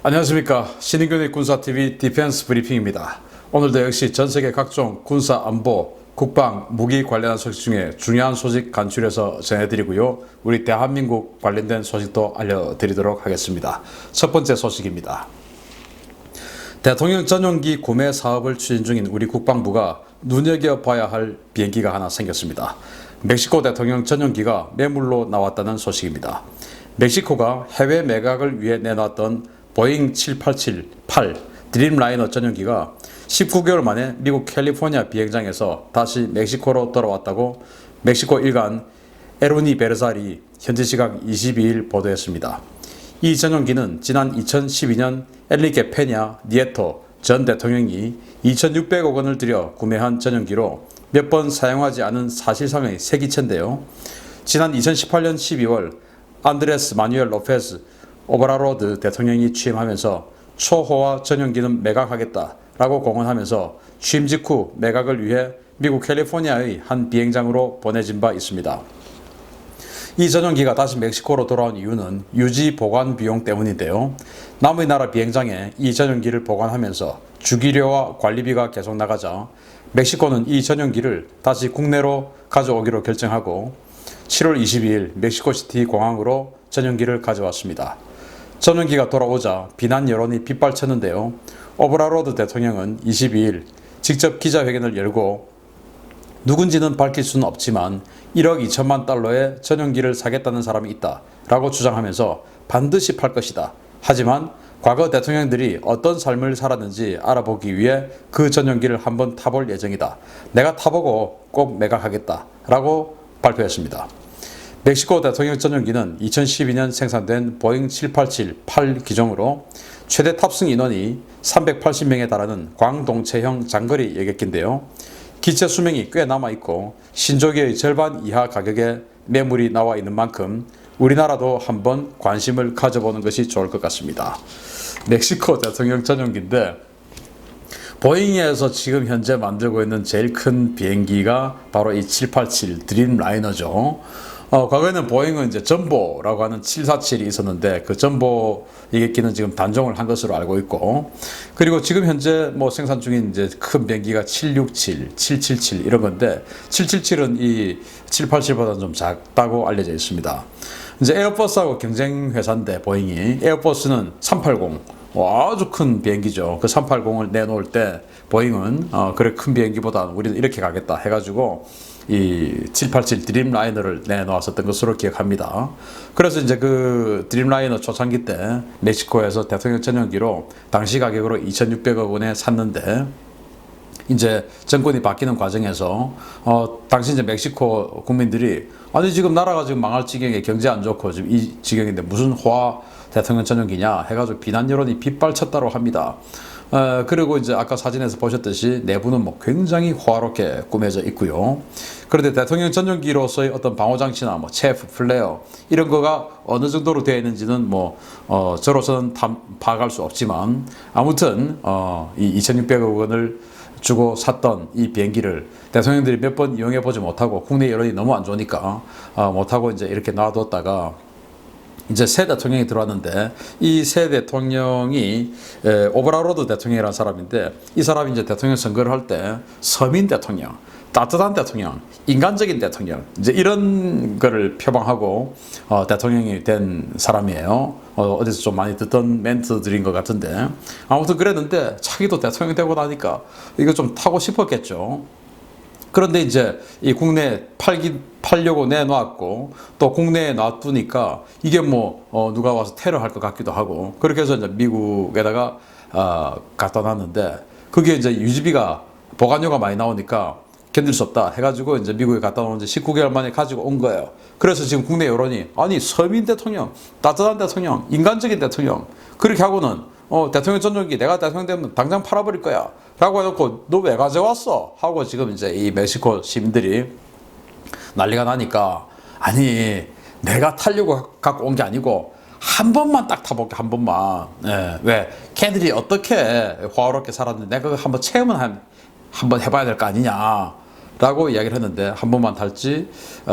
안녕하십니까. 신인균의 군사TV 디펜스 브리핑입니다. 오늘도 역시 전세계 각종 군사 안보, 국방, 무기 관련한 소식 중에 중요한 소식 간추려서 전해드리고요. 우리 대한민국 관련된 소식도 알려드리도록 하겠습니다. 첫 번째 소식입니다. 대통령 전용기 구매 사업을 추진 중인 우리 국방부가 눈여겨봐야 할 비행기가 하나 생겼습니다. 멕시코 대통령 전용기가 매물로 나왔다는 소식입니다. 멕시코가 해외 매각을 위해 내놨던 보잉 787-8 드림라이너 전용기가 19개월 만에 미국 캘리포니아 비행장에서 다시 멕시코로 돌아왔다고 멕시코 일간 에로니베르살이 현지 시각 22일 보도했습니다. 이 전용기는 지난 2012년 엔리케 페냐 니에토 전 대통령이 2,600억 원을 들여 구매한 전용기로 몇 번 사용하지 않은 사실상의 새 기체인데요. 지난 2018년 12월 안드레스 마뉴엘 로페스 오브라로드 대통령이 취임하면서 초호화 전용기는 매각하겠다라고 공언하면서 취임 직후 매각을 위해 미국 캘리포니아의 한 비행장으로 보내진 바 있습니다. 이 전용기가 다시 멕시코로 돌아온 이유는 유지 보관 비용 때문인데요. 남의 나라 비행장에 이 전용기를 보관하면서 주기료와 관리비가 계속 나가자 멕시코는 이 전용기를 다시 국내로 가져오기로 결정하고 7월 22일 멕시코시티 공항으로 전용기를 가져왔습니다. 전용기가 돌아오자 비난 여론이 빗발쳤는데요. 오브라로드 대통령은 22일 직접 기자회견을 열고 누군지는 밝힐 수는 없지만 1억 2천만 달러의 전용기를 사겠다는 사람이 있다 라고 주장하면서 반드시 팔 것이다. 하지만 과거 대통령들이 어떤 삶을 살았는지 알아보기 위해 그 전용기를 한번 타볼 예정이다. 내가 타보고 꼭 매각하겠다 라고 발표했습니다. 멕시코 대통령 전용기는 2012년 생산된 보잉 787-8 기종으로 최대 탑승 인원이 380명에 달하는 광동체형 장거리 여객기인데요. 기체 수명이 꽤 남아있고 신조기의 절반 이하 가격에 매물이 나와 있는 만큼 우리나라도 한번 관심을 가져보는 것이 좋을 것 같습니다. 멕시코 대통령 전용기인데 보잉에서 지금 현재 만들고 있는 제일 큰 비행기가 바로 이 787 드림라이너죠. 과거에는 보잉은 이제 전보라고 하는 747이 있었는데 그 전보 여객기는 지금 단종을 한 것으로 알고 있고, 그리고 지금 현재 생산 중인 이제 큰 비행기가 767, 777 이런 건데 777은 이 787보다는 좀 작다고 알려져 있습니다. 이제 에어버스하고 경쟁 회사인데 보잉이 에어버스는 380 아주 큰 비행기죠. 그 380을 내놓을 때 보잉은 그래 큰 비행기보다 우리는 이렇게 가겠다 해가지고 이 787 드림라이너를 내놓았었던 것으로 기억합니다. 그래서 이제 그 드림라이너 초창기 때 멕시코에서 대통령 전용기로 당시 가격으로 2,600억 원에 샀는데 이제 정권이 바뀌는 과정에서 당시 이제 멕시코 국민들이 아니 지금 나라가 지금 망할 지경에 경제 안 좋고 지금 이 지경인데 무슨 호화 대통령 전용기냐 해가지고 비난 여론이 빗발쳤다고 합니다. 그리고 이제 아까 사진에서 보셨듯이 내부는 굉장히 호화롭게 꾸며져 있고요. 그런데 대통령 전용기로서의 어떤 방호장치나 체프, 플레어 이런 거가 어느 정도로 되어 있는지는 저로서는 파악할 수 없지만 아무튼 이 2,600억 원을 주고 샀던 이 비행기를 대통령들이 몇 번 이용해 보지 못하고 국내 여론이 너무 안 좋으니까 못하고 이제 이렇게 놔뒀다가 이제 새 대통령이 들어왔는데 이 새 대통령이 오브라로드 대통령이라는 사람인데 이 사람이 이제 대통령 선거를 할 때 서민 대통령, 따뜻한 대통령, 인간적인 대통령 이제 이런 거를 표방하고 대통령이 된 사람이에요. 어디서 좀 많이 듣던 멘트들인 것 같은데 아무튼 그랬는데 자기도 대통령 되고 나니까 이거 좀 타고 싶었겠죠. 그런데 이제 이 국내에 팔려고 내놓았고 또 국내에 놔두니까 이게 누가 와서 테러할 것 같기도 하고 그렇게 해서 이제 미국에다가 갖다 놨는데 그게 이제 유지비가 보관료가 많이 나오니까 견딜 수 없다 해가지고 이제 미국에 갖다 놓은 지 19개월 만에 가지고 온 거예요. 그래서 지금 국내 여론이 아니 서민 대통령, 따뜻한 대통령, 인간적인 대통령 그렇게 하고는 대통령 전용기 내가 대통령 되면 당장 팔아버릴 거야 라고 해놓고 너 왜 가져왔어? 하고 지금 이제 이 멕시코 시민들이 난리가 나니까 아니 내가 타려고 갖고 온 게 아니고 한 번만 딱 타볼게 한 번만. 왜 걔들이 어떻게 호화롭게 살았는데 내가 그거 한번 체험은 한번 해봐야 될 거 아니냐 라고 이야기를 했는데 한 번만 탈지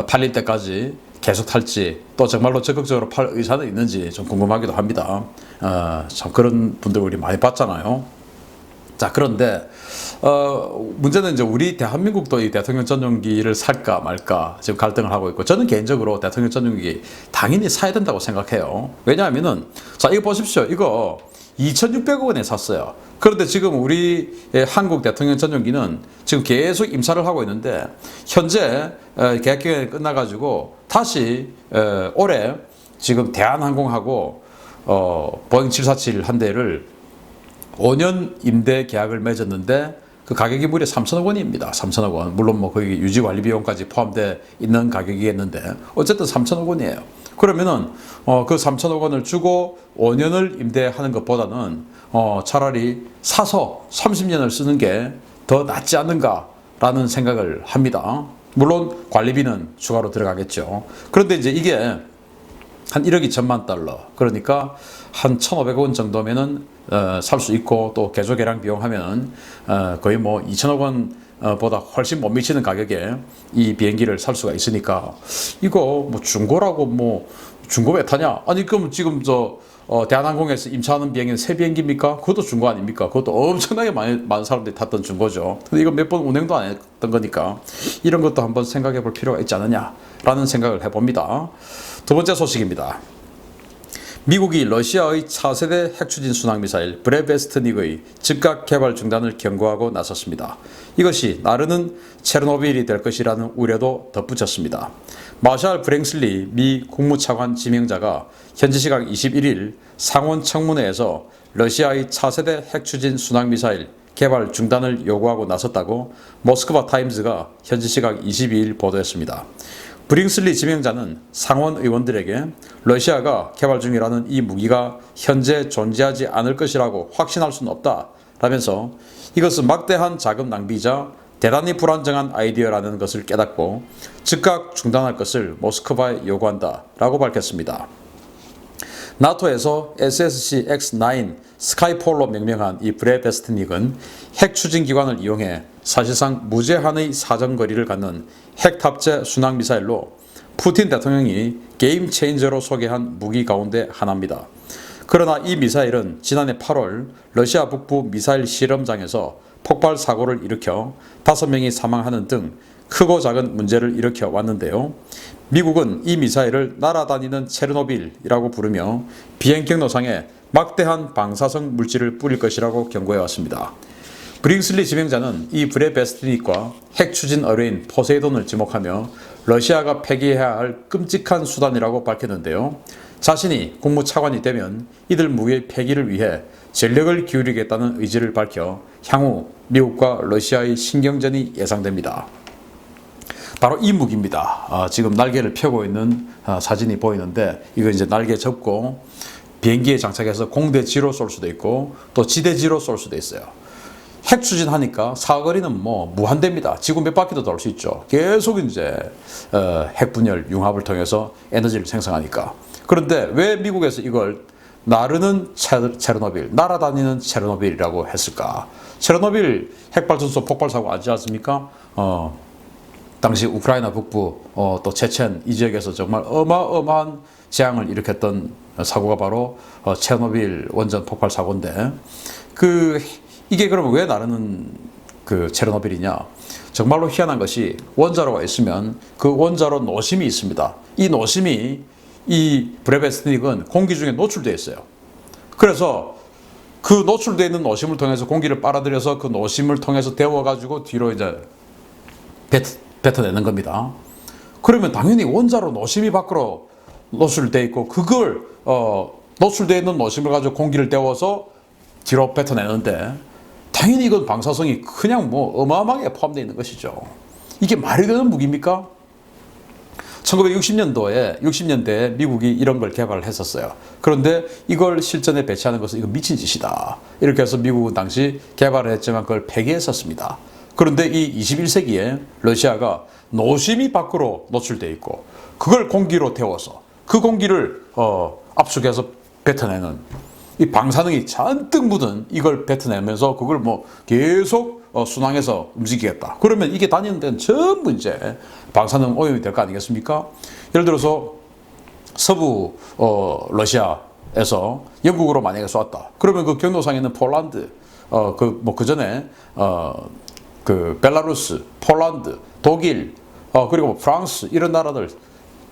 팔릴 때까지 계속 탈지 또 정말로 적극적으로 팔 의사는 있는지 좀 궁금하기도 합니다. 참 그런 분들 우리 많이 봤잖아요. 자, 그런데 문제는 이제 우리 대한민국도 이 대통령 전용기를 살까 말까 지금 갈등을 하고 있고, 저는 개인적으로 대통령 전용기 당연히 사야 된다고 생각해요. 왜냐하면은 자, 이거 보십시오. 이거 2,600억 원에 샀어요. 그런데 지금 우리 한국 대통령 전용기는 지금 계속 임차를 하고 있는데, 현재 계약 기간이 끝나가지고 다시 올해 지금 대한항공하고 보잉 747 한 대를 5년 임대 계약을 맺었는데 그 가격이 무려 3천억 원입니다. 3천억 원. 물론 뭐 거기 유지 관리 비용까지 포함되어 있는 가격이겠는데 어쨌든 3천억 원이에요. 그러면은 그 3천억 원을 주고 5년을 임대하는 것보다는 차라리 사서 30년을 쓰는 게 더 낫지 않는가라는 생각을 합니다. 물론 관리비는 추가로 들어가겠죠. 그런데 이제 이게 한 1억 2천만 달러, 그러니까 한 1,500원 정도면은 살 수 있고, 또 개조 개량 비용 하면 거의 뭐 2천억 원 보다 훨씬 못 미치는 가격에 이 비행기를 살 수가 있으니까, 이거 뭐 중고라고 뭐 중고 왜 타냐? 아니 그럼 지금 대한항공에서 임차하는 비행기는 새 비행기입니까? 그것도 중고 아닙니까? 그것도 엄청나게 많은 사람들이 탔던 중고죠. 근데 이거 몇 번 운행도 안 했던 거니까 이런 것도 한번 생각해 볼 필요가 있지 않느냐라는 생각을 해봅니다. 두 번째 소식입니다. 미국이 러시아의 차세대 핵추진 순항미사일 브레베스트닉의 즉각 개발 중단을 경고하고 나섰습니다. 이것이 나르는 체르노빌이 될 것이라는 우려도 덧붙였습니다. 마샬 브랭슬리 미 국무차관 지명자가 현지 시각 21일 상원 청문회에서 러시아의 차세대 핵추진 순항미사일 개발 중단을 요구하고 나섰다고 모스크바 타임즈가 현지 시각 22일 보도했습니다. 브링슬리 지명자는 상원 의원들에게 러시아가 개발 중이라는 이 무기가 현재 존재하지 않을 것이라고 확신할 수는 없다 라면서 이것은 막대한 자금 낭비이자 대단히 불안정한 아이디어라는 것을 깨닫고 즉각 중단할 것을 모스크바에 요구한다 라고 밝혔습니다. 나토에서 SSC-X9 스카이폴로 명명한 이 브레베스트닉은 핵 추진 기관을 이용해 사실상 무제한의 사정거리를 갖는 핵 탑재 순항 미사일로 푸틴 대통령이 게임 체인저로 소개한 무기 가운데 하나입니다. 그러나 이 미사일은 지난해 8월 러시아 북부 미사일 실험장에서 폭발 사고를 일으켜 5명이 사망하는 등 크고 작은 문제를 일으켜 왔는데요. 미국은 이 미사일을 날아다니는 체르노빌이라고 부르며 비행 경로상에 막대한 방사성 물질을 뿌릴 것이라고 경고해 왔습니다. 브링슬리 지명자는 이 브레베스트닉과 핵 추진 의뢰인 포세이돈을 지목하며 러시아가 폐기해야 할 끔찍한 수단이라고 밝혔는데요. 자신이 국무차관이 되면 이들 무기의 폐기를 위해 전력을 기울이겠다는 의지를 밝혀 향후 미국과 러시아의 신경전이 예상됩니다. 바로 이 무기입니다. 지금 날개를 펴고 있는 사진이 보이는데, 이거 이제 날개 접고 비행기에 장착해서 공대지로 쏠 수도 있고 또 지대지로 쏠 수도 있어요. 핵 추진하니까 사거리는 뭐 무한대입니다. 지구 몇 바퀴도 돌 수 있죠. 계속 이제 핵 분열 융합을 통해서 에너지를 생성하니까. 그런데 왜 미국에서 이걸 나르는 체르노빌, 날아다니는 체르노빌이라고 했을까? 체르노빌 핵발전소 폭발 사고 아시지 않습니까? 당시 우크라이나 북부 또 체첸 이 지역에서 정말 어마어마한 재앙을 일으켰던 사고가 바로 체르노빌 원전 폭발 사고인데, 이게 그러면 왜 나르는 체르노빌이냐? 정말로 희한한 것이 원자로가 있으면 그 원자로 노심이 있습니다. 이 노심이 이 브레베스트닉은 공기 중에 노출되어 있어요. 그래서 그 노출되어 있는 노심을 통해서 공기를 빨아들여서 그 노심을 통해서 데워가지고 뒤로 이제 뱉어내는 겁니다. 그러면 당연히 원자로 노심이 밖으로 노출되어 있고, 그걸 노출되어 있는 노심을 가지고 공기를 데워서 뒤로 뱉어내는데, 당연히 이건 방사성이 그냥 뭐 어마어마하게 포함되어 있는 것이죠. 이게 말이 되는 무기입니까? 60년대에 미국이 이런 걸 개발을 했었어요. 그런데 이걸 실전에 배치하는 것은 이거 미친 짓이다. 이렇게 해서 미국은 당시 개발을 했지만 그걸 폐기했었습니다. 그런데 이 21세기에 러시아가 노심이 밖으로 노출되어 있고 그걸 공기로 태워서 그 공기를 압축해서 뱉어내는 이 방사능이 잔뜩 묻은 이걸 뱉어내면서 그걸 뭐 계속 순항해서 움직이겠다. 그러면 이게 다니는 데는 전부 이제 방사능 오염이 될 거 아니겠습니까? 예를 들어서 서부 러시아에서 영국으로 만약에 쏘았다. 그러면 그 경로상에 있는 폴란드, 그 전에 그 벨라루스, 폴란드, 독일, 그리고 프랑스 이런 나라들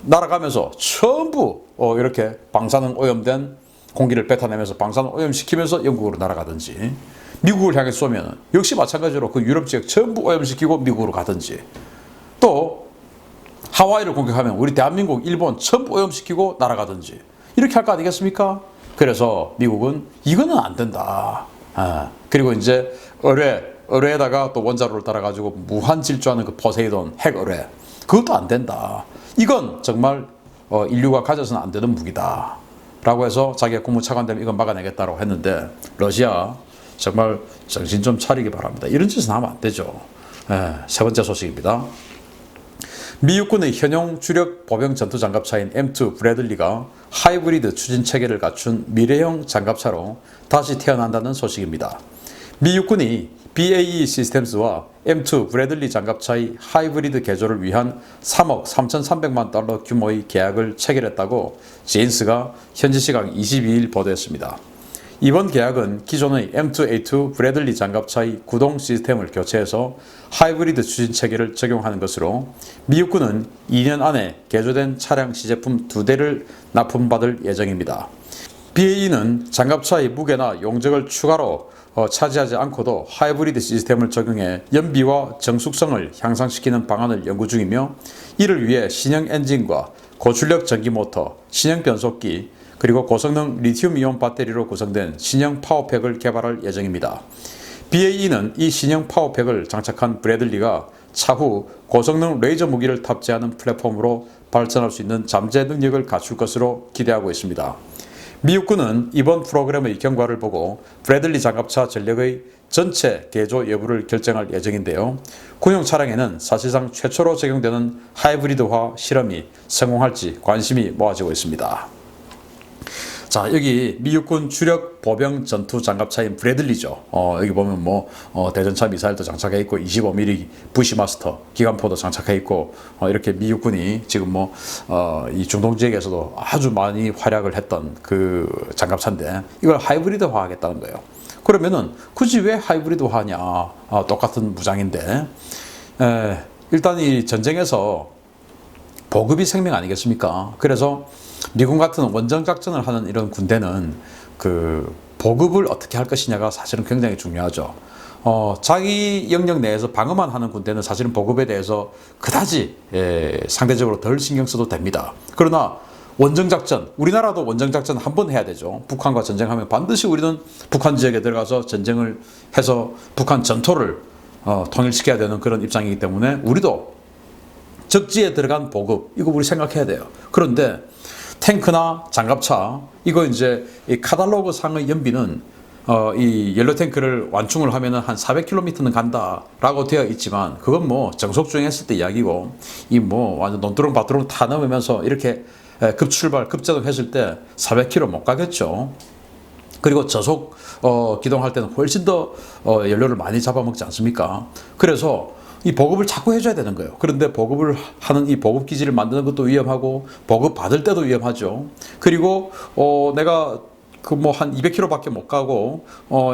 날아가면서 전부 이렇게 방사능 오염된 공기를 뱉어내면서 방사능 오염시키면서 영국으로 날아가든지, 미국을 향해 쏘면 역시 마찬가지로 그 유럽 지역 전부 오염시키고 미국으로 가든지, 또 하와이를 공격하면 우리 대한민국, 일본 전부 오염시키고 날아가든지 이렇게 할 거 아니겠습니까? 그래서 미국은 이거는 안 된다. 그리고 이제 의뢰에다가 또 원자로를 따라가지고 무한 질주하는 그 포세이돈 핵 의뢰, 그것도 안 된다. 이건 정말 인류가 가져서는 안 되는 무기다 라고 해서 자기가 국무차관되면 이건 막아내겠다고 했는데, 러시아 정말 정신 좀 차리기 바랍니다. 이런 짓은 하면 안 되죠. 세 번째 소식입니다. 미 육군의 현용 주력 보병 전투 장갑차인 M2 브래들리가 하이브리드 추진 체계를 갖춘 미래형 장갑차로 다시 태어난다는 소식입니다. 미 육군이 BAE 시스템스와 M2 브래들리 장갑차의 하이브리드 개조를 위한 3억 3,300만 달러 규모의 계약을 체결했다고 제인스가 현지 시각 22일 보도했습니다. 이번 계약은 기존의 M2A2 브래들리 장갑차의 구동 시스템을 교체해서 하이브리드 추진 체계를 적용하는 것으로 미 육군은 2년 안에 개조된 차량 시제품 2대를 납품받을 예정입니다. BAE는 장갑차의 무게나 용적을 추가로 차지하지 않고도 하이브리드 시스템을 적용해 연비와 정숙성을 향상시키는 방안을 연구 중이며, 이를 위해 신형 엔진과 고출력 전기 모터, 신형 변속기, 그리고 고성능 리튬이온 배터리로 구성된 신형 파워팩을 개발할 예정입니다. BAE는 이 신형 파워팩을 장착한 브래들리가 차후 고성능 레이저 무기를 탑재하는 플랫폼으로 발전할 수 있는 잠재 능력을 갖출 것으로 기대하고 있습니다. 미 육군은 이번 프로그램의 경과를 보고 브래들리 장갑차 전력의 전체 개조 여부를 결정할 예정인데요. 군용 차량에는 사실상 최초로 적용되는 하이브리드화 실험이 성공할지 관심이 모아지고 있습니다. 자, 여기 미 육군 주력 보병 전투 장갑차인 브래들리죠. 여기 보면 대전차 미사일도 장착해 있고 25mm 부시마스터 기관포도 장착해 있고, 이렇게 미 육군이 지금 이 중동 지역에서도 아주 많이 활약을 했던 그 장갑차인데, 이걸 하이브리드화 하겠다는 거예요. 그러면은 굳이 왜 하이브리드화 하냐? 똑같은 무장인데, 일단 이 전쟁에서 보급이 생명 아니겠습니까? 그래서 미군 같은 원정 작전을 하는 이런 군대는 그 보급을 어떻게 할 것이냐가 사실은 굉장히 중요하죠. 자기 영역 내에서 방어만 하는 군대는 사실은 보급에 대해서 그다지 상대적으로 덜 신경 써도 됩니다. 그러나 원정 작전, 우리나라도 원정 작전 한 번 해야 되죠. 북한과 전쟁하면 반드시 우리는 북한 지역에 들어가서 전쟁을 해서 북한 전토를 통일시켜야 되는 그런 입장이기 때문에 우리도 적지에 들어간 보급, 이거 우리 생각해야 돼요. 그런데 탱크나 장갑차, 이거 이제 이 카탈로그 상의 연비는 이 연료 탱크를 완충을 하면은 한 400km는 간다라고 되어 있지만, 그건 정속 주행했을 때 이야기고, 완전 논두렁 밭두렁 타 넘으면서 이렇게 급출발 급제동했을 때 400km 못 가겠죠. 그리고 저속 기동할 때는 훨씬 더 연료를 많이 잡아먹지 않습니까? 그래서 이 보급을 자꾸 해줘야 되는 거예요. 그런데 보급을 하는 이 보급 기지를 만드는 것도 위험하고, 보급 받을 때도 위험하죠. 그리고 내가 한 200km밖에 못 가고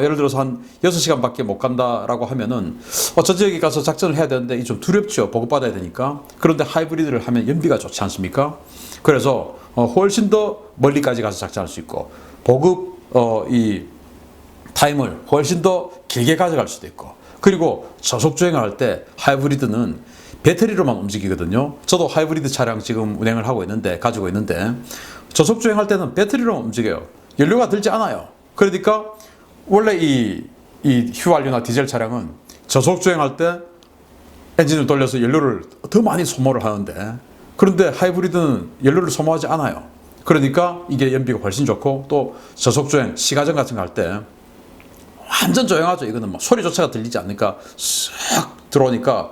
예를 들어서 한 6시간밖에 못 간다라고 하면은 저 지역에 가서 작전을 해야 되는데 이 좀 두렵죠. 보급 받아야 되니까. 그런데 하이브리드를 하면 연비가 좋지 않습니까? 그래서 훨씬 더 멀리까지 가서 작전할 수 있고, 보급 이 타임을 훨씬 더 길게 가져갈 수도 있고, 그리고 저속 주행을 할 때 하이브리드는 배터리로만 움직이거든요. 저도 하이브리드 차량 지금 운행을 하고 있는데, 가지고 있는데, 저속 주행할 때는 배터리로만 움직여요. 연료가 들지 않아요. 그러니까 원래 이 휘발유나 디젤 차량은 저속 주행할 때 엔진을 돌려서 연료를 더 많이 소모를 하는데, 그런데 하이브리드는 연료를 소모하지 않아요. 그러니까 이게 연비가 훨씬 좋고, 또 저속 주행, 시가전 같은 거 할 때 완전 조용하죠. 이거는 소리조차가 들리지 않으니까 쓱 들어오니까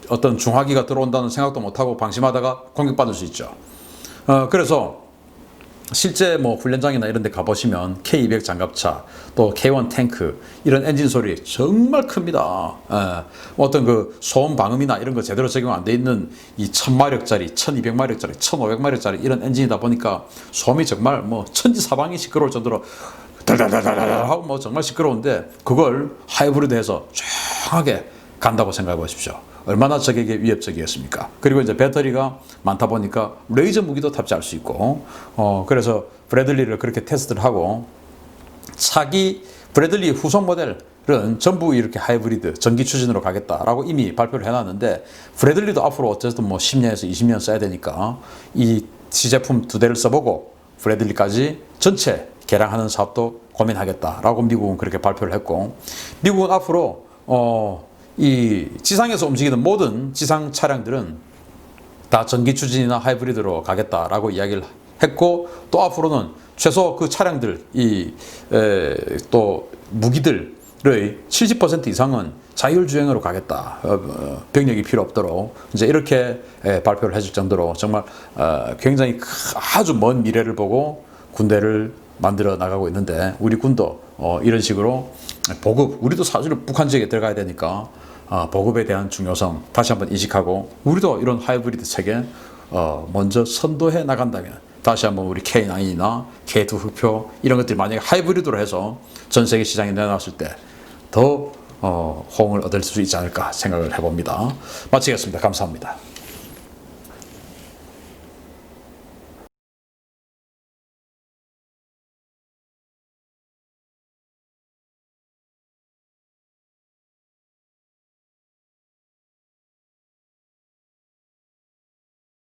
어떤 중화기가 들어온다는 생각도 못하고 방심하다가 공격받을 수 있죠. 그래서 실제 뭐 훈련장이나 이런 데 가보시면 K200 장갑차, 또 K1 탱크 이런 엔진 소리 정말 큽니다. 어떤 그 소음 방음이나 이런 거 제대로 적용 안 돼 있는 이 1000마력짜리, 1200마력짜리, 1500마력짜리 이런 엔진이다 보니까 소음이 정말 뭐 천지사방이 시끄러울 정도로 달달달달달 하고 뭐 정말 시끄러운데, 그걸 하이브리드해서 조용하게 간다고 생각해 보십시오. 얼마나 적에게 위협적이었습니까? 그리고 이제 배터리가 많다 보니까 레이저 무기도 탑재할 수 있고, 그래서 브래들리를 그렇게 테스트를 하고, 차기 브래들리 후속 모델은 전부 이렇게 하이브리드 전기 추진으로 가겠다라고 이미 발표를 해놨는데, 브래들리도 앞으로 어쨌든 뭐 10년에서 20년 써야 되니까 이 시제품 2대를 써보고 브래들리까지 전체 개량하는 사업도 고민하겠다라고 미국은 그렇게 발표를 했고, 미국은 앞으로 이 지상에서 움직이는 모든 지상 차량들은 다 전기 추진이나 하이브리드로 가겠다라고 이야기를 했고, 또 앞으로는 최소 그 차량들 또 무기들의 70% 이상은 자율주행으로 가겠다. 병력이 필요 없도록 이제 이렇게 발표를 해줄 정도로 정말 굉장히 아주 먼 미래를 보고 군대를 만들어 나가고 있는데, 우리 군도 이런 식으로 보급, 우리도 사실 북한 지역에 들어가야 되니까 보급에 대한 중요성 다시 한번 인식하고, 우리도 이런 하이브리드 체계 먼저 선도해 나간다면, 다시 한번 우리 K9이나 K2 흑표 이런 것들이 만약에 하이브리드로 해서 전 세계 시장에 내놨을 때 더 호응을 얻을 수 있지 않을까 생각을 해봅니다. 마치겠습니다. 감사합니다.